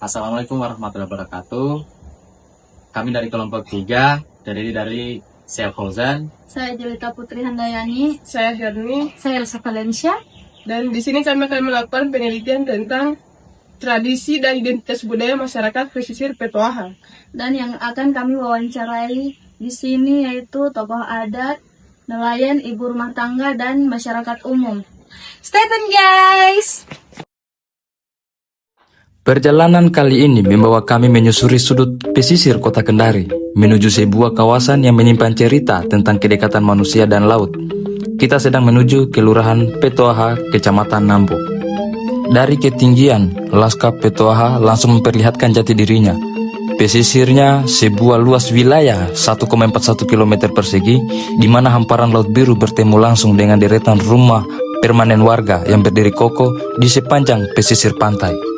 Assalamualaikum warahmatullahi wabarakatuh. Kami dari kelompok 3, terdiri dari saya Fauzan. Saya Jelita Putri Handayani. Saya Herni, Saya Elsa Valencia. dan di sini kami akan melakukan penelitian tentang tradisi dan identitas budaya masyarakat pesisir Petoaha. Dan yang akan kami wawancarai di sini yaitu tokoh adat, nelayan, ibu rumah tangga, dan masyarakat umum. Stay tune guys! Perjalanan kali ini membawa kami menyusuri sudut pesisir kota Kendari, menuju sebuah kawasan yang menyimpan cerita tentang kedekatan manusia dan laut. Kita sedang menuju Kelurahan Petoaha, Kecamatan Nambo. Dari ketinggian, Laskap Petoaha langsung memperlihatkan jati dirinya. Pesisirnya sebuah luas wilayah 1,41 km persegi, di mana hamparan laut biru bertemu langsung dengan deretan rumah permanen warga yang berdiri kokoh di sepanjang pesisir pantai.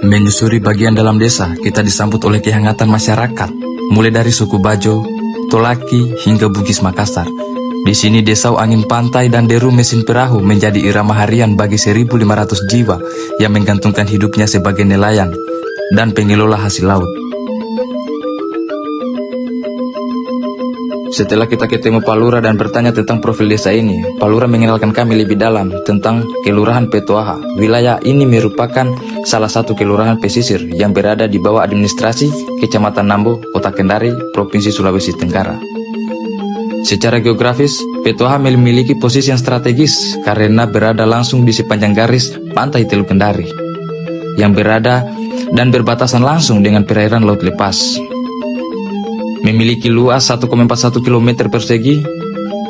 Menyusuri bagian dalam desa, kita disambut oleh kehangatan masyarakat, mulai dari suku Bajo, Tolaki, hingga Bugis Makassar. Di sini desau angin pantai dan deru mesin perahu menjadi irama harian bagi 1.500 jiwa yang menggantungkan hidupnya sebagai nelayan dan pengelola hasil laut. Setelah kita ketemu Pak Lurah dan bertanya tentang profil desa ini, Pak Lurah mengenalkan kami lebih dalam tentang Kelurahan Petoaha. Wilayah ini merupakan salah satu kelurahan pesisir yang berada di bawah administrasi Kecamatan Nambo, Kota Kendari, Provinsi Sulawesi Tenggara. Secara geografis, Petoaha memiliki posisi yang strategis karena berada langsung di sepanjang garis pantai Teluk Kendari, yang berada dan berbatasan langsung dengan perairan Laut Lepas. Memiliki luas 1,41 km persegi.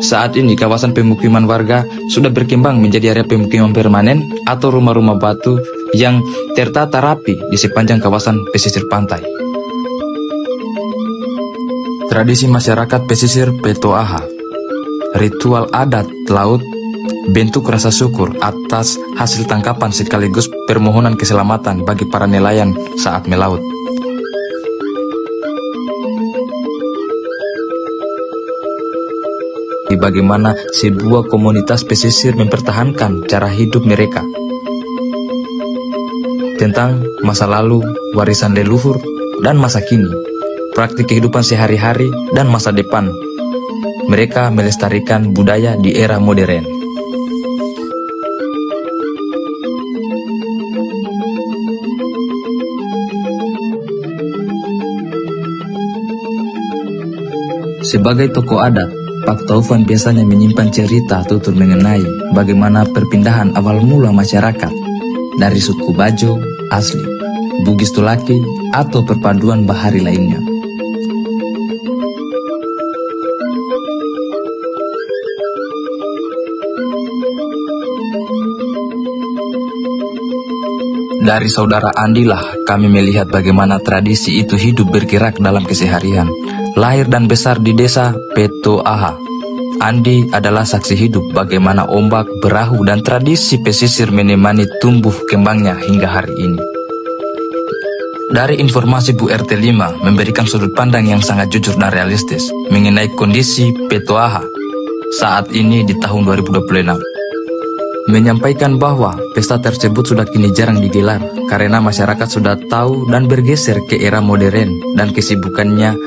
Saat ini kawasan pemukiman warga sudah berkembang menjadi area pemukiman permanen atau rumah-rumah batu yang tertata rapi di sepanjang kawasan pesisir pantai. Tradisi masyarakat pesisir Petoaha, ritual adat laut, bentuk rasa syukur atas hasil tangkapan sekaligus permohonan keselamatan bagi para nelayan saat melaut. Bagaimana sebuah komunitas pesisir mempertahankan cara hidup mereka. Tentang masa lalu, warisan leluhur, dan masa kini, praktik kehidupan sehari-hari, dan masa depan. Mereka melestarikan budaya di era modern. Sebagai tokoh adat, Pak Taufan biasanya menyimpan cerita tutur mengenai bagaimana perpindahan awal mula masyarakat dari suku Bajo, asli, Bugis Tolaki, atau perpaduan bahari lainnya. Dari saudara Andi lah kami melihat bagaimana tradisi itu hidup bergerak dalam keseharian. Lahir dan besar di desa Petoaha, Andi adalah saksi hidup bagaimana ombak, perahu, dan tradisi pesisir menemani tumbuh kembangnya hingga hari ini. Dari informasi Bu RT 5 memberikan sudut pandang yang sangat jujur dan realistis mengenai kondisi Petoaha saat ini di tahun 2026. Menyampaikan bahwa pesta tersebut sudah kini jarang digelar karena masyarakat sudah tahu dan bergeser ke era modern dan kesibukannya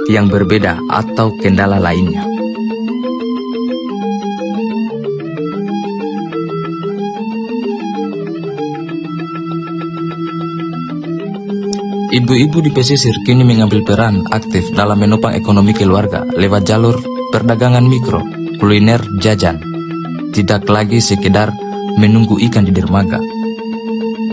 yang berbeda atau kendala lainnya. Ibu-ibu di pesisir kini mengambil peran aktif dalam menopang ekonomi keluarga lewat jalur perdagangan mikro, kuliner, jajan. Tidak lagi sekedar menunggu ikan di dermaga.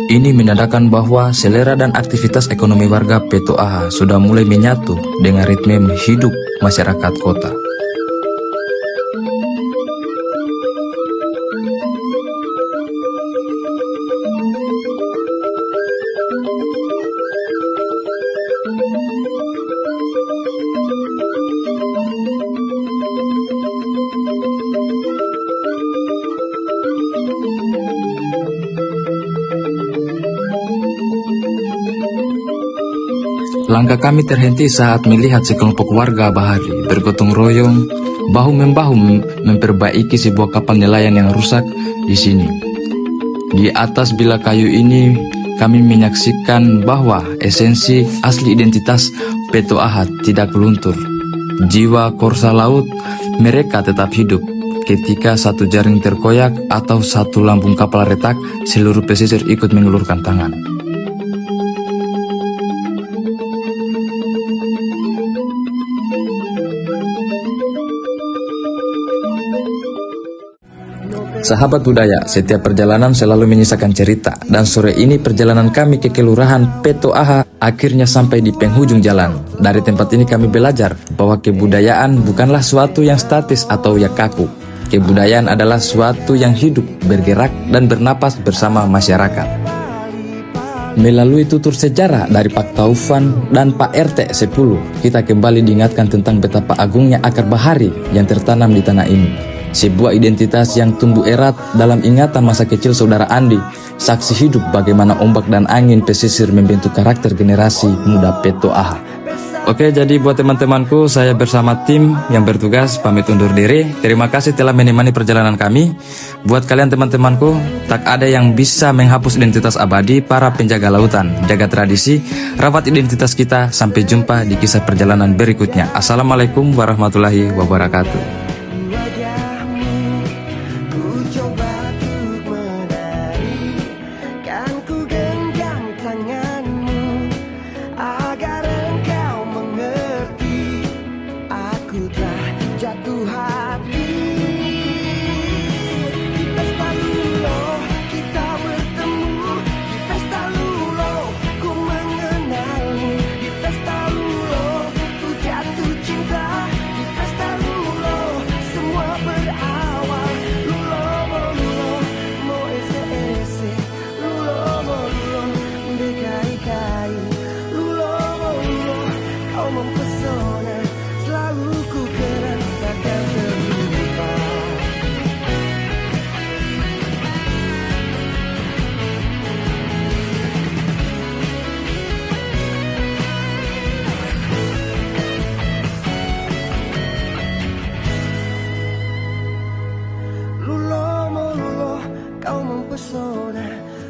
Ini menandakan bahwa selera dan aktivitas ekonomi warga Petoaha sudah mulai menyatu dengan ritme hidup masyarakat kota. Langkah kami terhenti saat melihat sekelompok warga bahari bergotong royong bahu-membahu memperbaiki sebuah kapal nelayan yang rusak di sini. Di atas bilah kayu ini kami menyaksikan bahwa esensi asli identitas Peto'aha tidak luntur. Jiwa korsa laut mereka tetap hidup. Ketika satu jaring terkoyak atau satu lambung kapal retak, seluruh pesisir ikut mengulurkan tangan. Sahabat budaya, setiap perjalanan selalu menyisakan cerita. Dan sore ini perjalanan kami ke Kelurahan Peto'aha akhirnya sampai di penghujung jalan. Dari tempat ini kami belajar bahwa kebudayaan bukanlah suatu yang statis atau yang kaku. Kebudayaan adalah suatu yang hidup, bergerak, dan bernapas bersama masyarakat. Melalui tutur sejarah dari Pak Taufan dan Pak RT 10, kita kembali diingatkan tentang betapa agungnya akar bahari yang tertanam di tanah ini. Sebuah identitas yang tumbuh erat dalam ingatan masa kecil saudara Andi, saksi hidup bagaimana ombak dan angin pesisir membentuk karakter generasi muda Peto'aha. Oke, jadi buat teman-temanku, saya bersama tim yang bertugas pamit undur diri. Terima kasih telah menemani perjalanan kami. Buat kalian teman-temanku, tak ada yang bisa menghapus identitas abadi para penjaga lautan. Jaga tradisi, rawat identitas kita. Sampai jumpa di kisah perjalanan berikutnya. Assalamualaikum warahmatullahi wabarakatuh. Jatuh hati di pesta lulo, kita bertemu di pesta lulo, ku mengenalmu di pesta lulo, ku jatuh cinta di pesta lulo, semua berawal lulo mo lulo, mo ese ese lulo mo lulo, berkali-kali lulo mo lulo, kau mempesona, selalu ku kenang takkan terlupa. Lulo mo lulo, kau mempesona.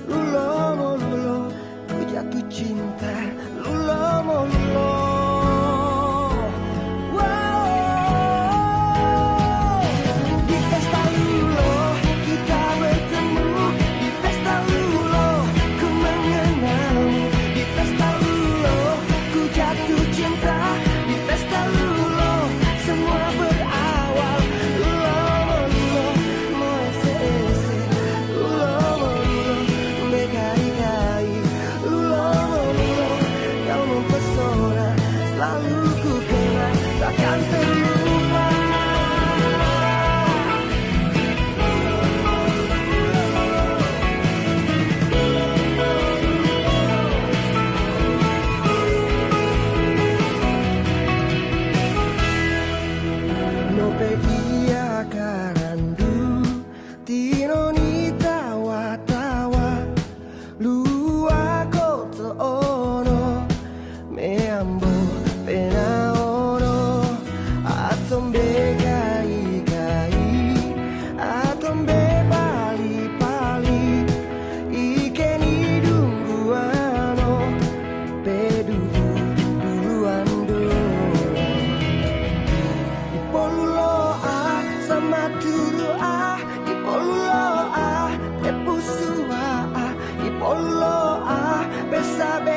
Lulo mo lulo, ku jatuh cinta. Lulo mo lulo. Di pesta lulo, kita bertemu. Di pesta lulo, ku mengenalmu. Di pesta lulo, ku jatuh cinta. Di pesta lulo, semua berawal lulo mo lulo, mo ese ese lulo mo lulo, berkali-kali lulo mo lulo, kau mempesona, selalu ku kenang takkan terlupa. No ia karandu tino ni tawa-tawa lua koto ono meambo pena ono atombe kai-kai atombe pali-pali ikeni dungguano pedugu duluan Ipolulo ah sama turu ah Ipolulo ah tepusu ah Ipolulo ah besabe